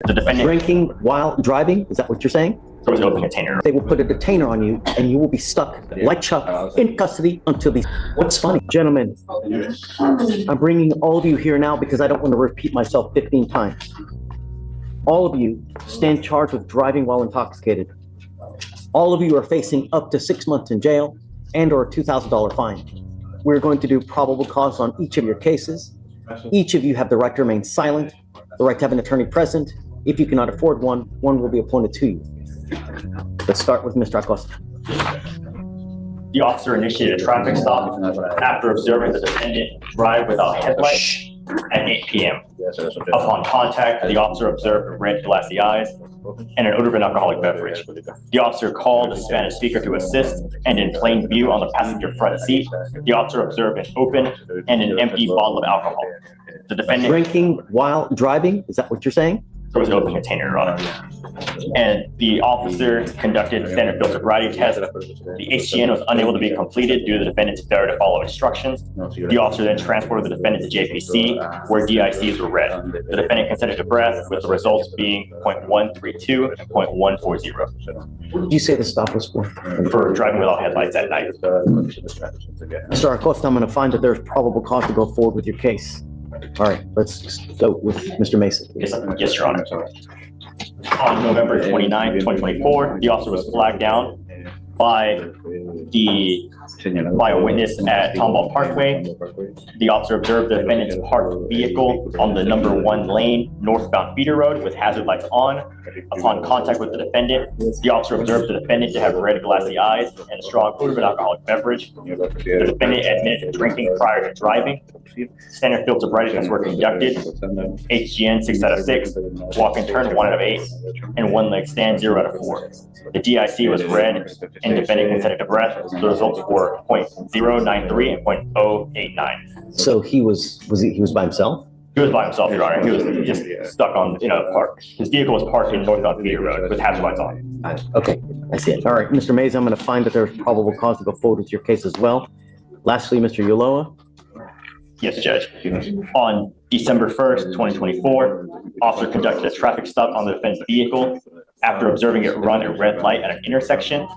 The defendant Drinking while driving? Is that what you're saying? there was an open container. They will put a detainer on you and you will be stuck like Chuck in custody until these. What's funny? Gentlemen, I'm bringing all of you here now because I don't want to repeat myself 15 times. All of you stand charged with driving while intoxicated. All of you are facing up to 6 months in jail and or a $2,000 fine. We're going to do probable cause on each of your cases. Each of you have the right to remain silent, the right to have an attorney present. If you cannot afford one, one will be appointed to you. Let's start with Mr. Acosta. The officer initiated a traffic stop after observing the defendant drive without headlights at 8 p.m. Upon contact, the officer observed red glassy eyes and an odor of an alcoholic beverage. The officer called a Spanish speaker to assist, and in plain view on the passenger front seat, the officer observed an open and an empty bottle of alcohol. The defendant Drinking while driving? Is that what you're saying? there was an open container on it. And the officer conducted a standard field sobriety test. The HGN was unable to be completed due to the defendant's failure to follow instructions. The officer then transported the defendant to JPC, where DICs were read. The defendant consented to breath, with the results being 0.132 and 0.140. What did you say the stop was for? For driving without headlights at night. Mr. Acosta, I'm going to find that there's probable cause to go forward with your case. All right, let's go with Mr. Mason. Yes, Your Honor. On November 29, 2024, the officer was flagged down by a witness at Tomball Parkway. The officer observed the defendant's parked vehicle on the number 1 lane northbound feeder road with hazard lights on. Upon contact with the defendant, the officer observed the defendant to have red glassy eyes and a strong odor of an alcoholic beverage. The defendant admitted to drinking prior to driving. Standard field sobriety tests were conducted. HGN 6 out of 6, walk and turn 1 out of 8, and 1 leg stand 0 out of 4. The DIC was read and defendant consented to breath. The results were 0.093 and 0.089. So he was by himself? He was by himself, Your Honor. He was just stuck on, park. His vehicle was parked in northbound feeder road with hazard lights on. Okay, I see it. All right, Mr. Mays, I'm going to find that there's probable cause to go forward with your case as well. Lastly, Mr. Ulloa. Yes, Judge. On December 1st, 2024, officer conducted a traffic stop on the defendant's vehicle after observing it run a red light at an intersection.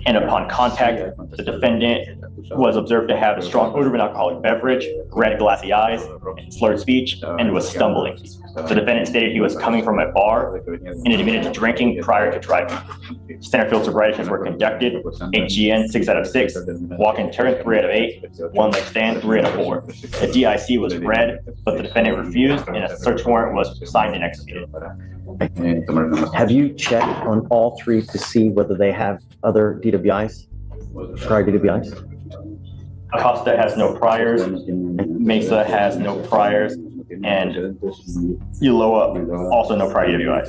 And upon contact, the defendant was observed to have a strong odor of an alcoholic beverage, red glassy eyes, slurred speech, and was stumbling. The defendant stated he was coming from a bar and admitted to drinking prior to driving. Standard field sobriety tests were conducted. HGN 6 out of 6, walk and turn 3 out of 8, 1 leg stand 3 out of 4. The DIC was read, but the defendant refused, and a search warrant was signed and executed. Have you checked on all 3 to see whether they have other DWIs? Prior DWIs? Acosta has no priors, Mesa has no priors, and Ulloa also no prior DWIs.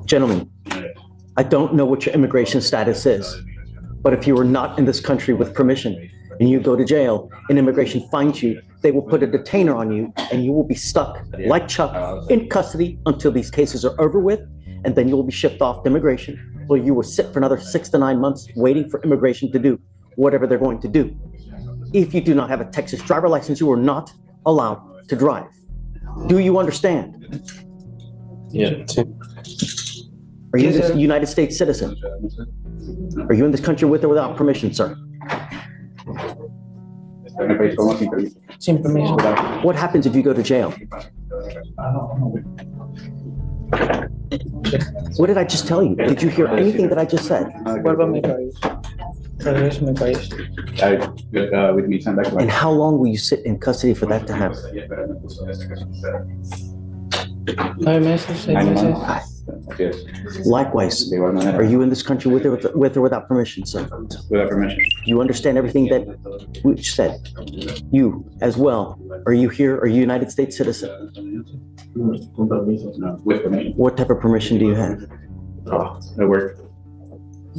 Gentlemen, I don't know what your immigration status is, but if you are not in this country with permission and you go to jail and immigration finds you, they will put a detainer on you and you will be stuck like Chuck in custody until these cases are over with, and then you will be shipped off to immigration, where you will sit for another 6 to 9 months waiting for immigration to do whatever they're going to do. If you do not have a Texas driver license, you are not allowed to drive. Do you understand? Yeah. Are you a United States citizen? Are you in this country with or without permission, sir? Sin permiso. What happens if you go to jail? What did I just tell you? Did you hear anything that I just said? Vuelvo a mi país. Regreso a mi país. And how long will you sit in custody for that to happen? 9 meses, 6 meses. Así es. Likewise, De igual manera, are you in this country with or without permission, sir? without permission. Do you understand everything that we said? You as well. Are you here? Are you a United States citizen? No, with permission. What type of permission do you have? I work.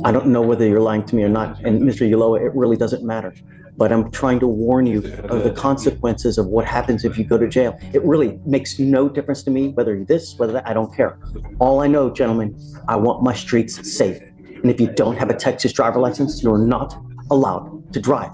I don't know whether you're lying to me or not, and Mr. Ulloa, it really doesn't matter. But I'm trying to warn you of the consequences of what happens if you go to jail. It really makes no difference to me whether you're this, whether that, I don't care. All I know, gentlemen, I want my streets safe. And if you don't have a Texas driver license, you're not allowed to drive.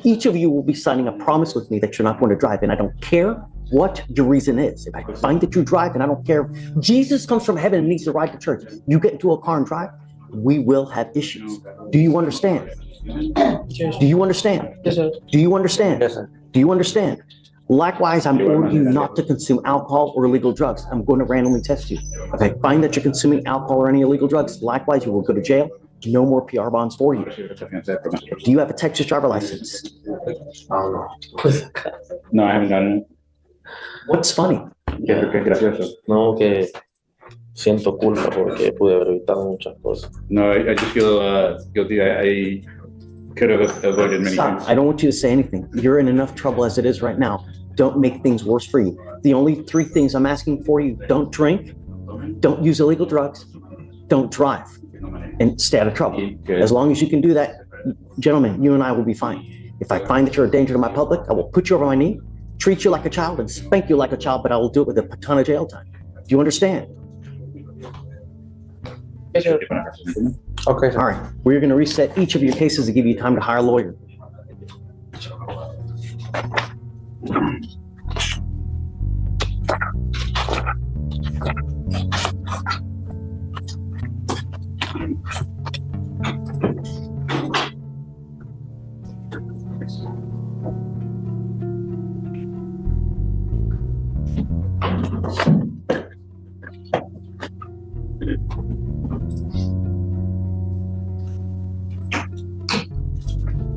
Each of you will be signing a promise with me that you're not going to drive, and I don't care what your reason is. If I find that you drive, and I don't care, if Jesus comes from heaven and needs to ride to church, you get into a car and drive, we will have issues. Do you understand? Yes, Do you understand? yes, sir. Do you understand? Yes, sir. Do you understand? Likewise, I'm ordering you not to consume alcohol or illegal drugs. I'm going to randomly test you. If I find that you're consuming alcohol or any illegal drugs, likewise, you will go to jail. No more PR bonds for you. Do you have a Texas driver license? No, I haven't gotten it. What's funny? Creo que es gracioso. No, que siento culpa porque pude haber evitado muchas cosas. No, I just feel guilty. I could have avoided many Stop. things. I don't want you to say anything. You're in enough trouble as it is right now. Don't make things worse for you. The only three things I'm asking for you: don't drink, don't use illegal drugs, don't drive, and stay out of trouble. As long as you can do that, gentlemen, you and I will be fine. If I find that you're a danger to my public, I will put you over my knee, treat you like a child, and spank you like a child, but I will do it with a ton of jail time. Do you understand? Yes, sir. Okay, sir. All right, we're going to reset each of your cases to give you time to hire a lawyer.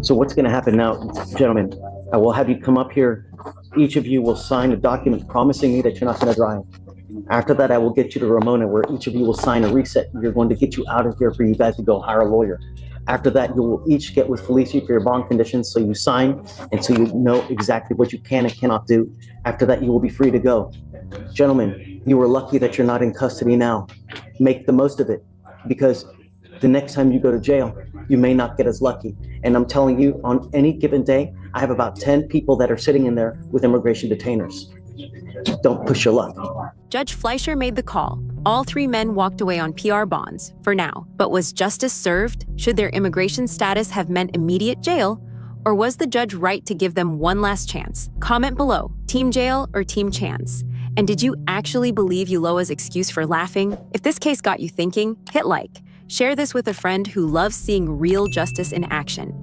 So what's going to happen now, gentlemen? I will have you come up here. Each of you will sign a document promising me that you're not going to drive. After that, I will get you to Ramona, where each of you will sign a reset. You're going to get you out of here for you guys to go hire a lawyer. After that, you will each get with Felicia for your bond conditions, so you sign and so you know exactly what you can and cannot do. After that, you will be free to go. Gentlemen, you are lucky that you're not in custody now. Make the most of it, because the next time you go to jail, you may not get as lucky. And I'm telling you, on any given day, I have about 10 people that are sitting in there with immigration detainers. Don't push your luck. Judge Fleischer made the call. All three men walked away on PR bonds, for now. But was justice served? Should their immigration status have meant immediate jail? Or was the judge right to give them one last chance? Comment below, team jail or team chance? And did you actually believe Ulloa's excuse for laughing? If this case got you thinking, hit like. Share this with a friend who loves seeing real justice in action.